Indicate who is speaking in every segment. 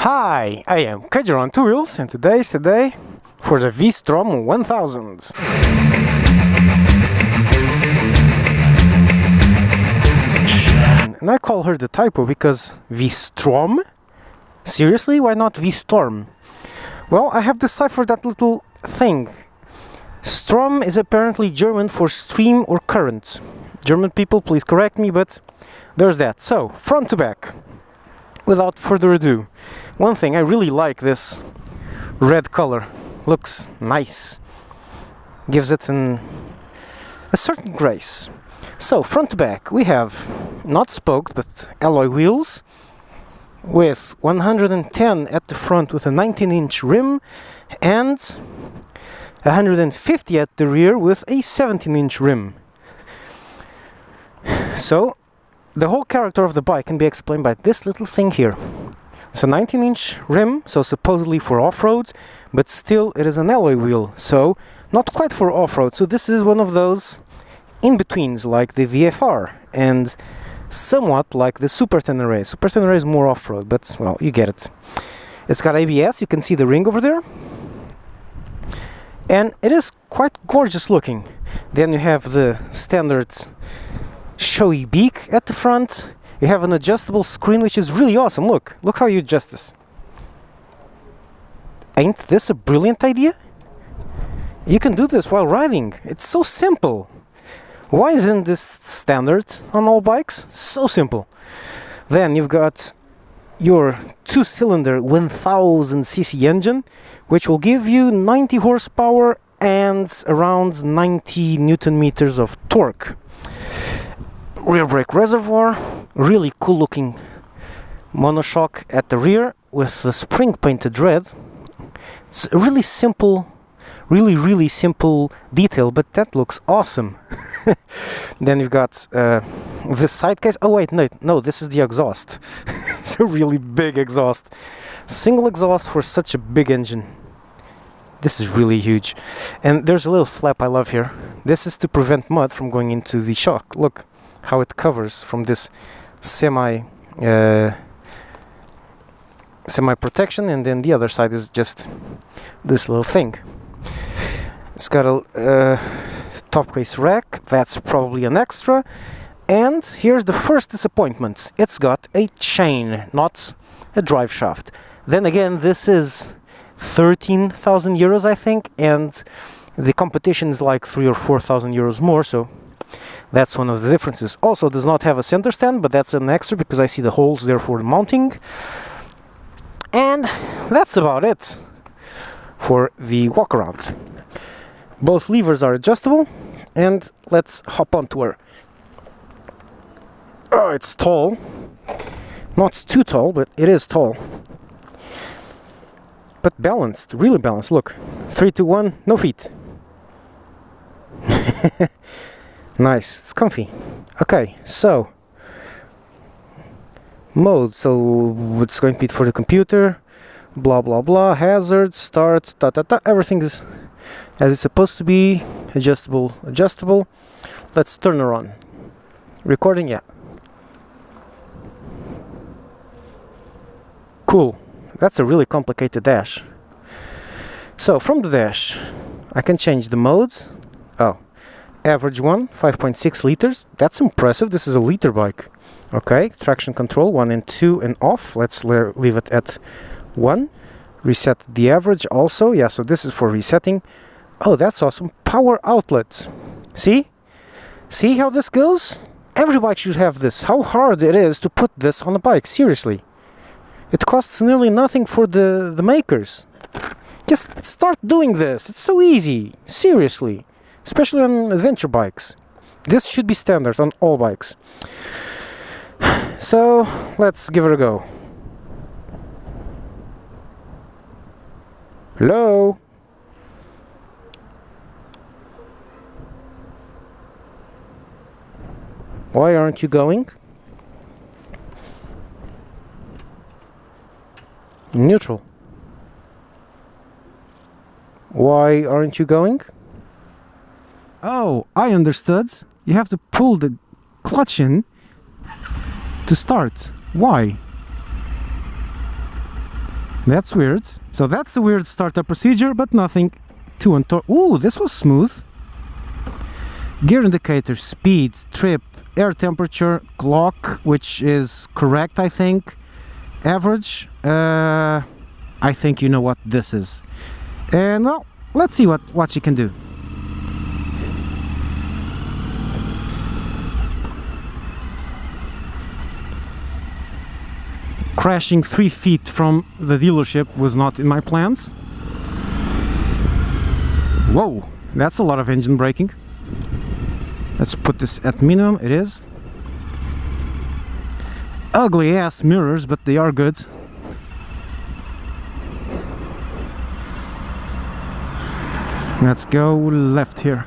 Speaker 1: Hi, I am KTM on 2 wheels and today is the day for the V-Strom 1000. And I call her the typo because V-Strom? Seriously, why not V-Storm? Well, I have deciphered that little thing. Strom is apparently German for stream or current. German people, please correct me, but there's that. So, front to back. Without further ado, one thing, I really like this red color. Looks nice. Gives it a certain grace. So, front to back, we have not spoked but alloy wheels with 110 at the front with a 19-inch rim and 150 at the rear with a 17-inch rim. So, the whole character of the bike can be explained by this little thing here. It's a 19-inch rim, so supposedly for off-road, but still it is an alloy wheel, so not quite for off-road. So this is one of those in-betweens like the VFR and somewhat like the Super Tenere. Super Tenere is more off-road, but well, you get it. It's got ABS, you can see the ring over there. And it is quite gorgeous looking. Then you have the standard showy beak at the front. You have an adjustable screen, which is really awesome. Look how you adjust this. Ain't this a brilliant idea? You can do this while riding. It's so simple. Why isn't this standard on all bikes? So simple. Then you've got your 2-cylinder 1000cc engine, which will give you 90 horsepower and around 90 newton meters of torque. Rear brake reservoir, really cool looking monoshock at the rear with the spring painted red. It's a really simple, really simple detail, but that looks awesome. Then you've got this side case. Oh wait, no, this is the exhaust. It's a really big exhaust. Single exhaust for such a big engine. This is really huge. And there's a little flap I love here. This is to prevent mud from going into the shock. Look how it covers from this semi protection, and then the other side is just this little thing. It's got a top case rack, that's probably an extra. And here's the first disappointment. It's got a chain, not a drive shaft. Then again, this is 13,000 euros, I think, and the competition is like 3,000 or 4,000 euros more, so that's one of the differences. Also does not have a center stand, but that's an extra because I see the holes there for mounting. And that's about it for the walkaround. Both levers are adjustable, and let's hop onto her. Oh, it's tall. Not too tall, but it is tall. But balanced, really balanced. Look, 3, 2, 1, no feet. Nice, it's comfy. Okay, so mode, so it's going to be for the computer, blah blah blah, hazard, start, everything is as it's supposed to be, adjustable. Let's turn her on. Recording, yeah. Cool, that's a really complicated dash. So from the dash, I can change the modes. Oh. Average one, 5.6 liters. That's impressive. This is a liter bike. Okay, traction control 1 and 2 and off. Let's leave it at 1. Reset the average also. Yeah, so this is for resetting. Oh, that's awesome. Power outlet. See? See how this goes? Every bike should have this. How hard it is to put this on a bike. Seriously. It costs nearly nothing for the makers. Just start doing this. It's so easy. Seriously. Especially on adventure bikes. This should be standard on all bikes. So, let's give it a go. Hello? Why aren't you going? Neutral. Why aren't you going? Oh, I understood. You have to pull the clutch in to start. Why? That's weird. So that's a weird startup procedure, but nothing too untoward. Ooh, this was smooth. Gear indicator, speed, trip, air temperature, clock, which is correct, I think. Average, I think you know what this is. And well, let's see what she can do. Crashing 3 feet from the dealership was not in my plans. Whoa, that's a lot of engine braking. Let's put this at minimum. It is. Ugly ass mirrors, but they are good. Let's go left here.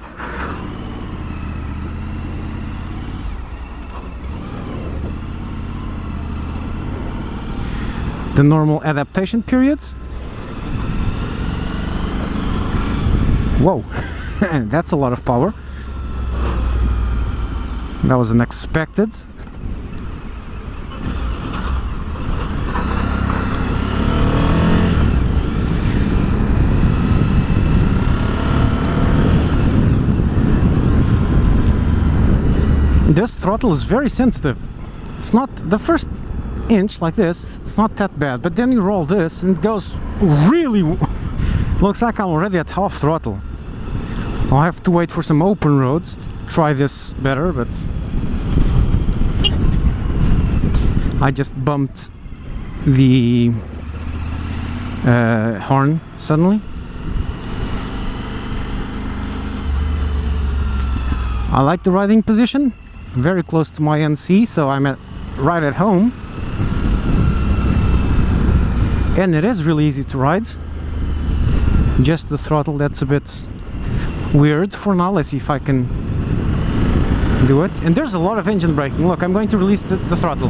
Speaker 1: The normal adaptation periods. Whoa, that's a lot of power. That was unexpected. This throttle is very sensitive. It's not the first inch like this, it's not that bad, but then you roll this and it goes really looks like I'm already at half throttle. I'll have to wait for some open roads to try this better, but I just bumped the horn suddenly. I like the riding position, very close to my NC, so I'm right at home. And it is really easy to ride. Just the throttle, that's a bit weird for now. Let's see if I can do it. And there's a lot of engine braking. Look, I'm going to release the throttle.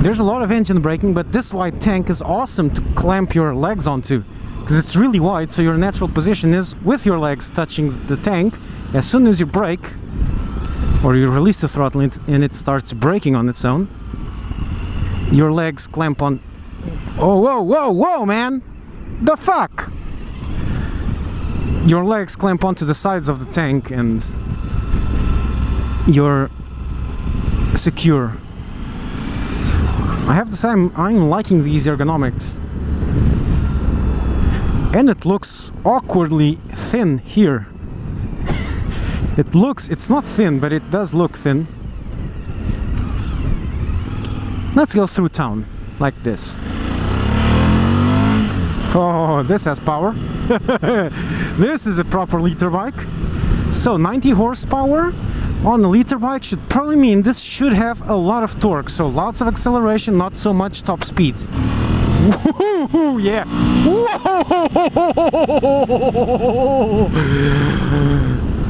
Speaker 1: There's a lot of engine braking, but this wide tank is awesome to clamp your legs onto, because it's really wide, so your natural position is with your legs touching the tank. As soon as you brake or you release the throttle and it starts braking on its own, your legs clamp on. Oh, whoa, whoa, whoa, man! The fuck! Your legs clamp onto the sides of the tank and you're secure. I have to say I'm liking these ergonomics. And it looks awkwardly thin here. It's not thin, but it does look thin. Let's go through town, like this. Oh, this has power. This is a proper liter bike. So 90 horsepower on a liter bike should probably mean this should have a lot of torque. So lots of acceleration, not so much top speed. Whoa, yeah. Whoa.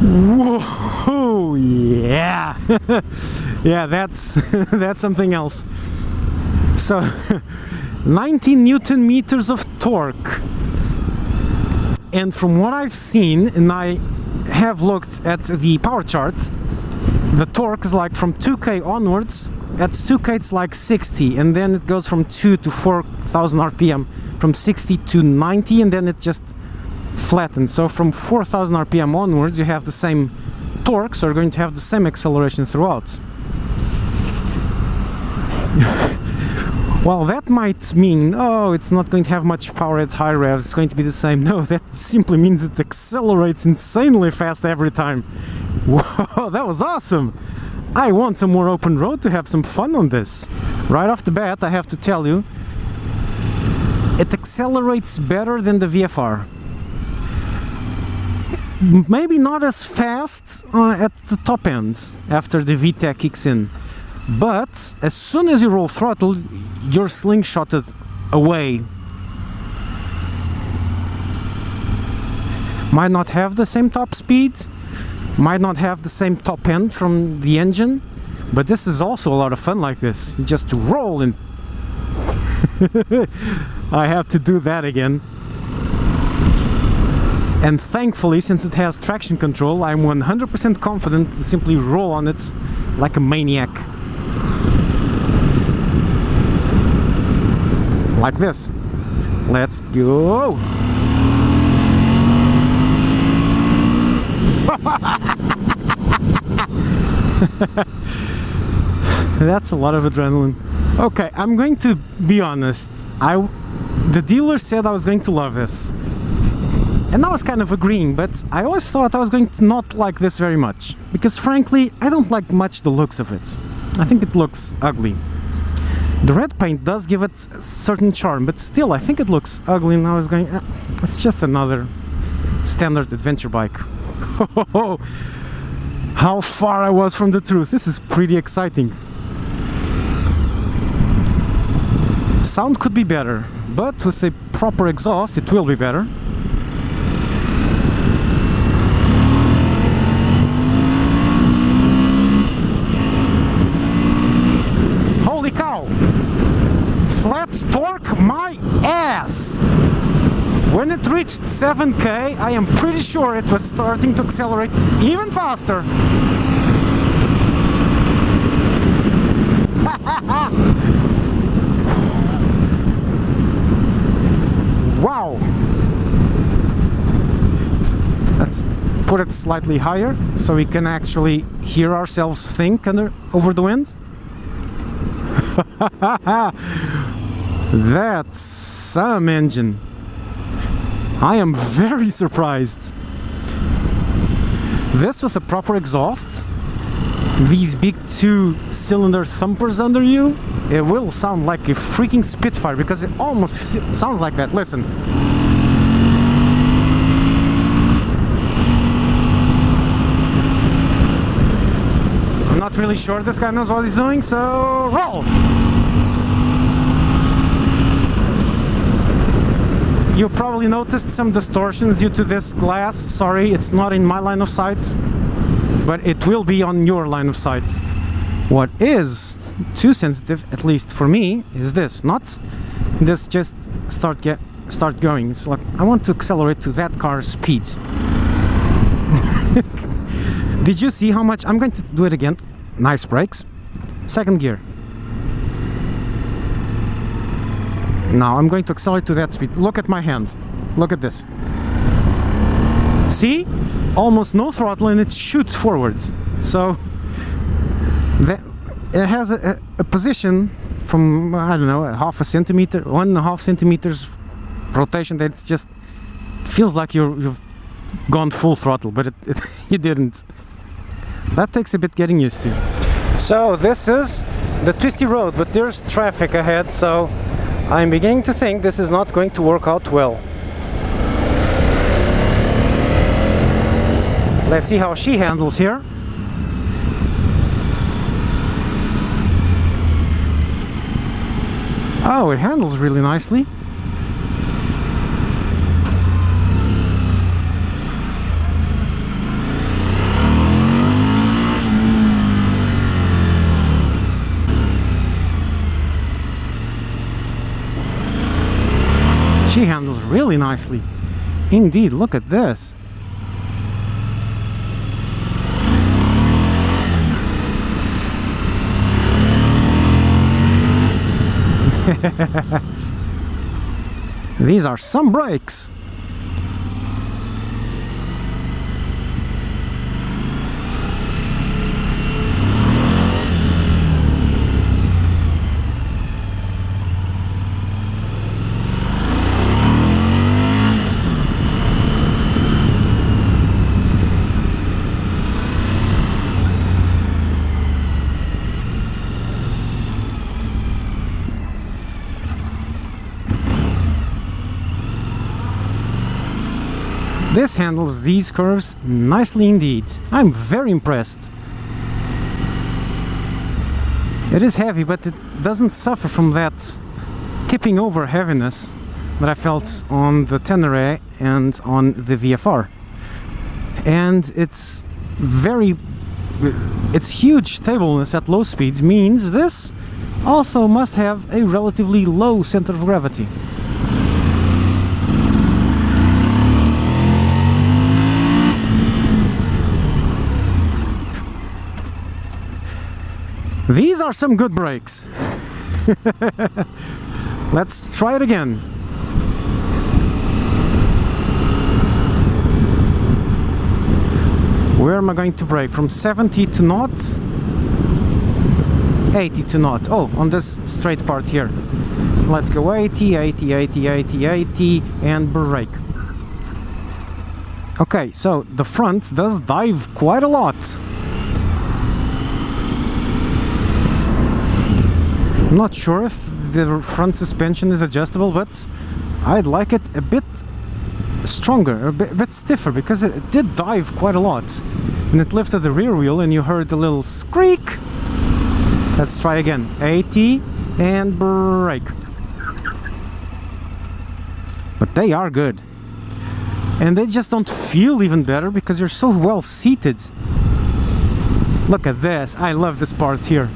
Speaker 1: Whoa, yeah. Yeah, that's that's something else. So 19 Newton meters of torque. And from what I've seen, and I have looked at the power chart, the torque is like from 2k onwards. At 2k it's like 60, and then it goes from 2 to 4,000 RPM, from 60 to 90, and then it just flattens. So from 4,000 RPM onwards you have the same torque, so you're going to have the same acceleration throughout. Well, that might mean, oh, it's not going to have much power at high revs, it's going to be the same. No, that simply means it accelerates insanely fast every time. Whoa, that was awesome! I want some more open road to have some fun on this. Right off the bat, I have to tell you, it accelerates better than the VFR. Maybe not as fast at the top end after the VTEC kicks in. But as soon as you roll throttle, you're slingshotted away. Might not have the same top speed, might not have the same top end from the engine, but this is also a lot of fun like this. You just roll and I have to do that again. And thankfully, since it has traction control, I'm 100% confident to simply roll on it like a maniac. like this. Let's go. That's a lot of adrenaline. Okay, I'm going to be honest. The dealer said I was going to love this, and I was kind of agreeing, but I always thought I was going to not like this very much, because frankly I don't like much the looks of it. I think it looks ugly. The red paint does give it a certain charm, but still I think it looks ugly, and I was going, it's just another standard adventure bike. How far I was from the truth. This is pretty exciting. Sound could be better, but with a proper exhaust it will be better. Holy cow! Flat torque my ass! When it reached 7K, I am pretty sure it was starting to accelerate even faster. Wow! Let's put it slightly higher so we can actually hear ourselves think over the wind. That's some engine. I am very surprised. This with a proper exhaust, these big 2-cylinder thumpers under you, it will sound like a freaking Spitfire, because it almost sounds like that. Listen. I'm not really sure this guy knows what he's doing, so roll! You probably noticed some distortions due to this glass. Sorry, it's not in my line of sight, but it will be on your line of sight. What is too sensitive, at least for me, is this. Not this just start going. It's like I want to accelerate to that car's speed. Did you see how much? I'm going to do it again. Nice brakes. Second gear. Now I'm going to accelerate to that speed. Look at my hands. Look at this. See? Almost no throttle and it shoots forwards. So it has a position from, I don't know, 1/2 centimeter, 1.5 centimeters rotation that it just feels like you've gone full throttle, but you didn't. That takes a bit getting used to. So this is the twisty road, but there's traffic ahead, so I'm beginning to think this is not going to work out well. Let's see how she handles here. Oh, it handles really nicely. She handles really nicely. Indeed, look at this. These are some brakes. This handles these curves nicely indeed. I'm very impressed. It is heavy, but it doesn't suffer from that tipping over heaviness that I felt on the Tenere and on the VFR. And its huge stableness at low speeds means this also must have a relatively low center of gravity. These are some good brakes. Let's try it again. Where am I going to brake? From 70 to naught? 80 to naught. Oh, on this straight part here. Let's go 80, 80, 80, 80, 80, and brake. Okay, so the front does dive quite a lot. I'm not sure if the front suspension is adjustable, but I'd like it a bit stronger, a bit stiffer, because it did dive quite a lot. And it lifted the rear wheel and you heard a little squeak. Let's try again. 80 and brake. But they are good. And they just don't feel even better because you're so well seated. Look at this. I love this part here.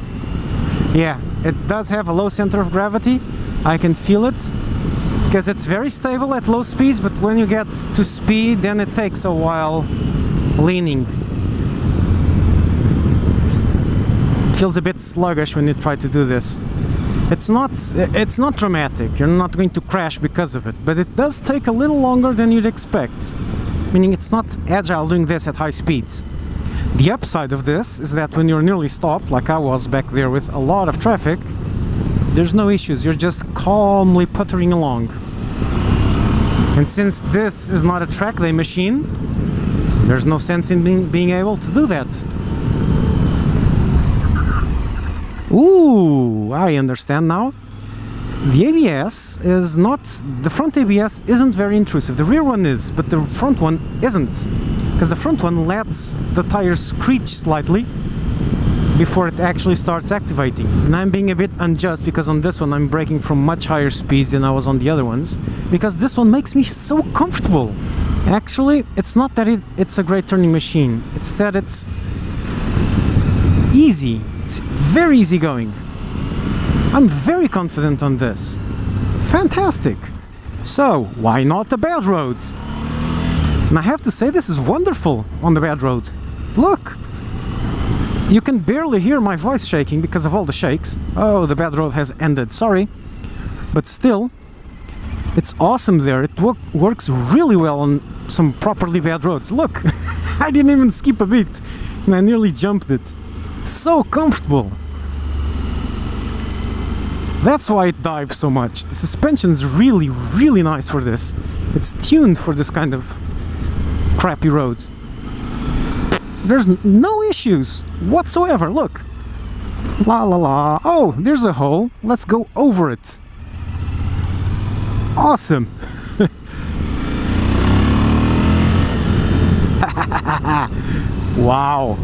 Speaker 1: Yeah, it does have a low center of gravity. I can feel it because it's very stable at low speeds, but when you get to speed, then it takes a while leaning. Feels a bit sluggish when you try to do this. It's not dramatic. You're not going to crash because of it, but it does take a little longer than you'd expect. Meaning it's not agile doing this at high speeds. The upside of this is that when you're nearly stopped, like I was back there with a lot of traffic, there's no issues. You're just calmly puttering along. And since this is not a track day machine, there's no sense in being able to do that. Ooh, I understand now. The ABS is not... The front ABS isn't very intrusive. The rear one is, but the front one isn't. Because the front one lets the tires screech slightly before it actually starts activating. And I'm being a bit unjust because on this one I'm braking from much higher speeds than I was on the other ones. Because this one makes me so comfortable. Actually, it's not that it's a great turning machine. It's that it's easy. It's very easy going. I'm very confident on this. Fantastic. So, why not the bad roads? And I have to say this is wonderful on the bad road. Look! You can barely hear my voice shaking because of all the shakes. Oh, the bad road has ended, sorry. But still, it's awesome there. It works really well on some properly bad roads. Look! I didn't even skip a beat and I nearly jumped it. So comfortable. That's why it dives so much. The suspension's really, really nice for this. It's tuned for this kind of crappy road. There's no issues whatsoever. Look. La la la. Oh, there's a hole. Let's go over it. Awesome. Wow.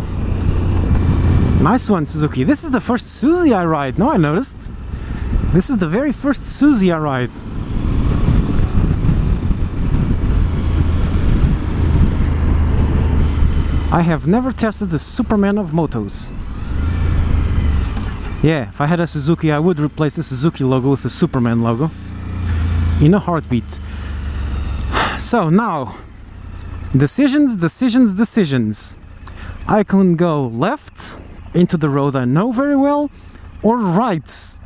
Speaker 1: Nice one, Suzuki. This is the first Suzy I ride. No, I noticed. This is the very first Suzy I ride. I have never tested the Superman of motos. Yeah, if I had a Suzuki, I would replace the Suzuki logo with the Superman logo. In a heartbeat. So now, decisions, decisions, decisions. I can go left into the road I know very well, or right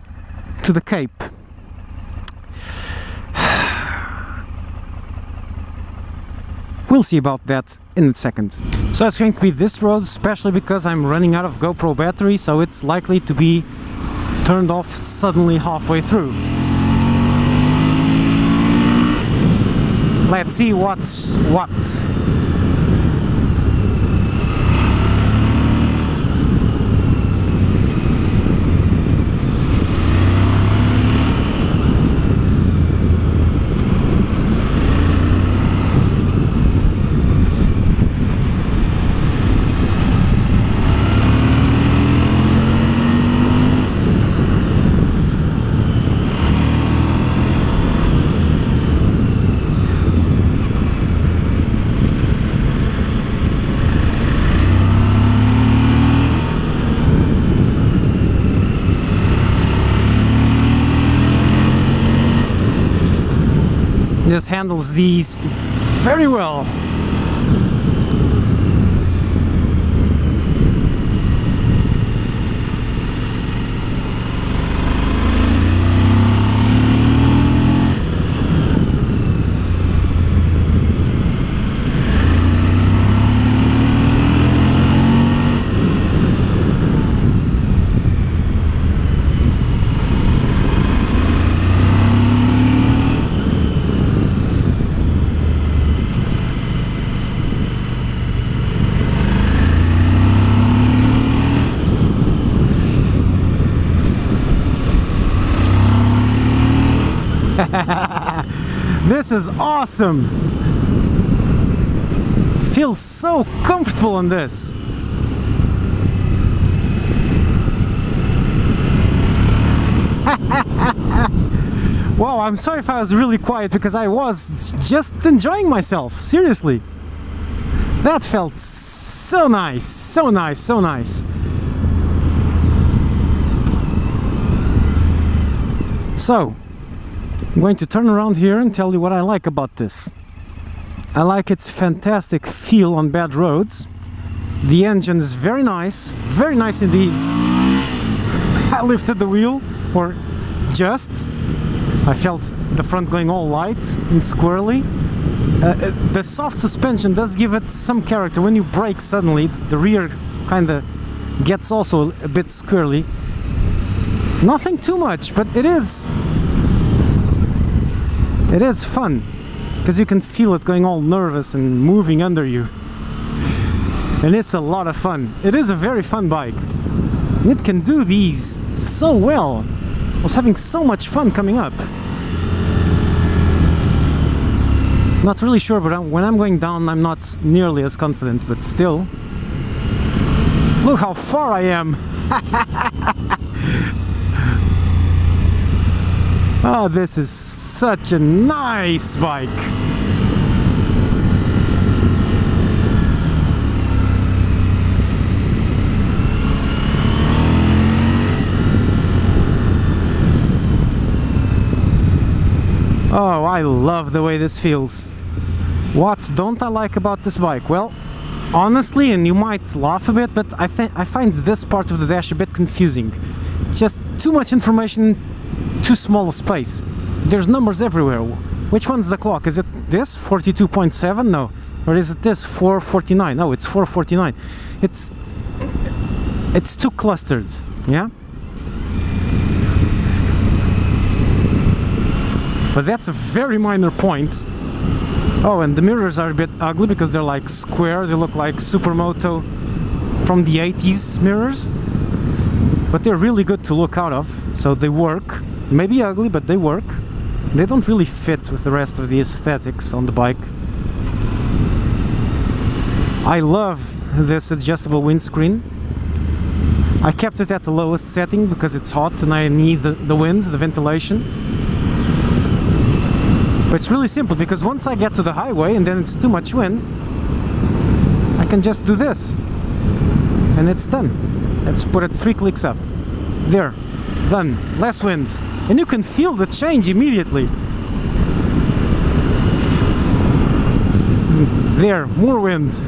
Speaker 1: to the Cape. We'll see about that in a second. So it's going to be this road, especially because I'm running out of GoPro battery, so it's likely to be turned off suddenly halfway through. Let's see what's what. This handles these very well. This is awesome! Feels so comfortable on this. Wow, I'm sorry if I was really quiet because I was just enjoying myself, seriously. That felt so nice, so nice, so nice. So, I'm going to turn around here and tell you what I like about this. I like its fantastic feel on bad roads. The engine is very nice indeed. I lifted the wheel, or just. I felt the front going all light and squirrely. The soft suspension does give it some character. When you brake suddenly, the rear kind of gets also a bit squirrely. Nothing too much, but it is fun, because you can feel it going all nervous and moving under you. And it's a lot of fun. It is a very fun bike. And it can do these so well. I was having so much fun coming up. Not really sure, but when I'm going down, I'm not nearly as confident, but still. Look how far I am! Oh, this is such a nice bike! Oh, I love the way this feels. What don't I like about this bike? Well, honestly, and you might laugh a bit, but I find this part of the dash a bit confusing. It's just too much information, too small a space. There's numbers everywhere. Which one's the clock? Is it this 42.7? No. Or is it this 449? No, it's 449. It's too clustered, yeah? But that's a very minor point. Oh, and the mirrors are a bit ugly because they're like square. They look like Supermoto from the 80s mirrors. But they're really good to look out of, so they work. Maybe ugly, but they work. They don't really fit with the rest of the aesthetics on the bike. I love this adjustable windscreen. I kept it at the lowest setting because it's hot and I need the wind, the ventilation. But it's really simple, because once I get to the highway and then it's too much wind, I can just do this and it's done. Let's put it 3 clicks up. There, done. Less winds, and you can feel the change immediately. There, more wind.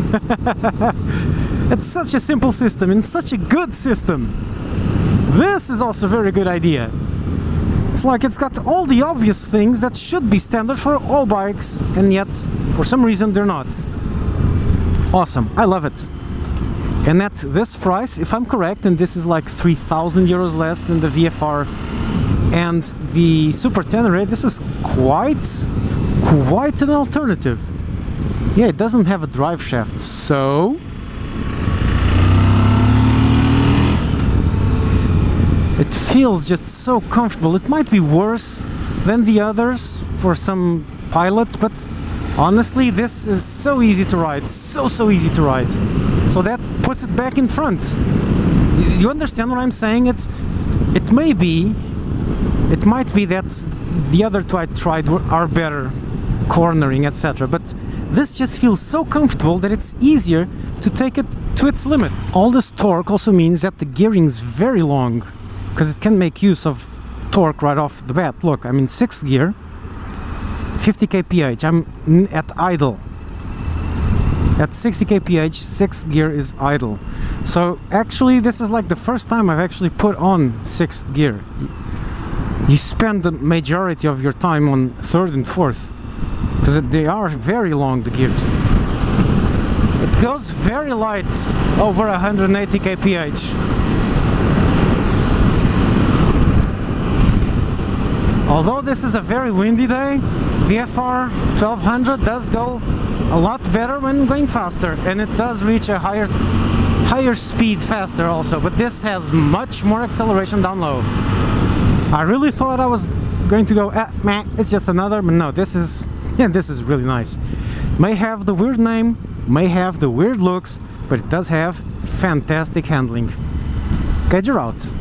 Speaker 1: It's such a simple system and such a good system. This is also a very good idea. It's like it's got all the obvious things that should be standard for all bikes, and yet for some reason they're not. Awesome, I love it. And at this price, if I'm correct, and this is like 3,000 euros less than the VFR and the Super Tenere, this is quite an alternative. Yeah, it doesn't have a drive shaft, so it feels just so comfortable. It might be worse than the others for some pilots, but honestly, this is so easy to ride, so easy to ride. So that puts it back in front. You understand what I'm saying? It might be that the other two I tried are better, cornering, etc. But this just feels so comfortable that it's easier to take it to its limits. All this torque also means that the gearing is very long, because it can make use of torque right off the bat. Look, I'm in 6th gear, 50 kph, I'm at idle. At 60 kph, 6th gear is idle. So actually this is like the first time I've actually put on 6th gear. You spend the majority of your time on 3rd and 4th, because they are very long, the gears. It goes very light, over 180 kph. Although this is a very windy day, VFR 1200 does go a lot better when going faster, and it does reach a higher speed faster also, but this has much more acceleration down low. I really thought I was going to go, meh, it's just another, but no, this is, yeah, this is really nice. May have the weird name, may have the weird looks, but it does have fantastic handling. Guide your route.